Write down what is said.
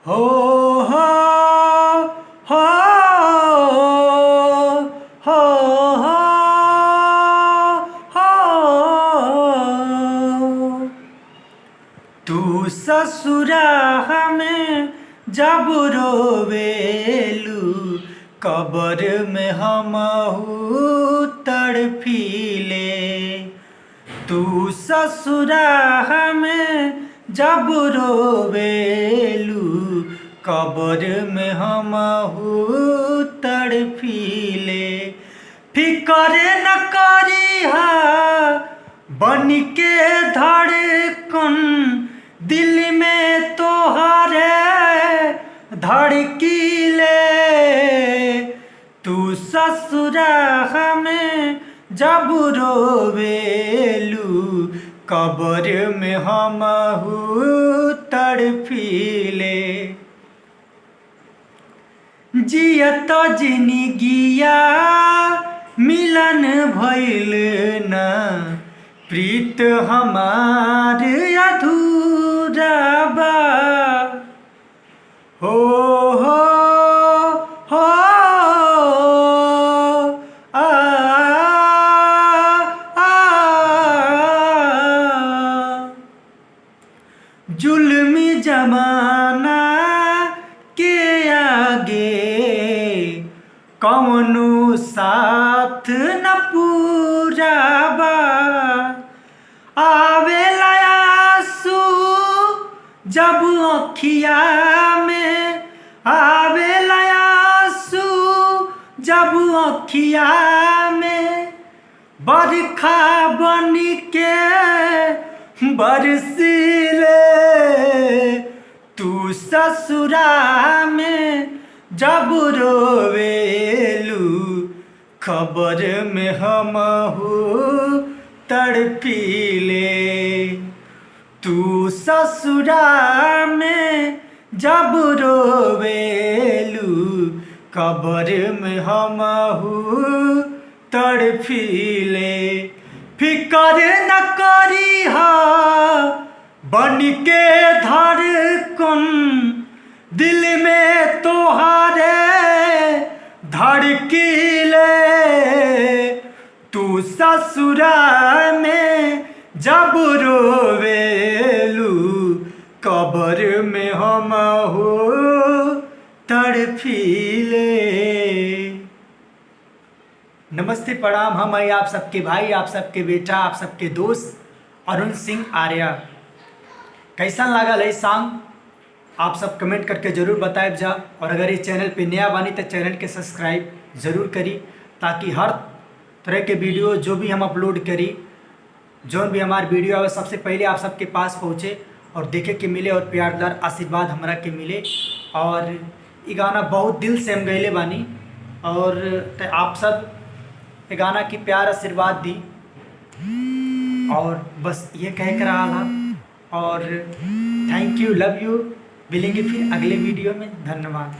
हो हो हो हो हो हो तू ससुरा हमें जब रोवेलू कब्र में हमहू तड़फीले। तू ससुरा हमें जब रोवेलू कब्र में हमहू तड़फीले। फिकर न करिहा बन के धड़कन दिल में तोहरे धड़कीले। तू ससुरा हमें जब रोवेलू कब्र में हमहू तड़फीले। जियत जिनगिया मिलन भइल ना प्रीत हमार अधूरा बा। हो हो हो आ आ जुल्मी जमाना के आगे कौनो साथ न पूरा बा। आवेला आंसू जब अखिया में, आवेला आंसू जब अखिया में, बरखा बन के बरसीले। तू ससुरा में जब रोवेलू खबर में हमहू तड़पीले। तू ससुरा में जब रोवेलू खबर में हमहू तड़पीले। फिकर न करिहा बन के धड़कन दिल में तोहरे धड़कीले। तू ससुरा में जब रोवेलू कब्र में हमहू तड़फीले। नमस्ते प्रणाम, हम हैं आप सबके भाई, आप सबके बेटा, आप सबके दोस्त अरुण सिंह आर्या। कैसा लागल है सॉन्ग आप सब कमेंट करके ज़रूर बताएब जा। और अगर इस चैनल पे नया बानी तो चैनल के सब्सक्राइब ज़रूर करी, ताकि हर तरह के वीडियो जो भी हम अपलोड करी, जो भी हमारे वीडियो आवे सबसे पहले आप सबके पास पहुँचे और देखे के मिले और प्यारदार आशीर्वाद हमरा के मिले। और ये गाना बहुत दिल से हम गैले बानी और आप सब ये गाना की प्यार आशीर्वाद दी। और बस ये कह कर रहा और थैंक यू, लव यू। मिलेंगे फिर अगले वीडियो में। धन्यवाद।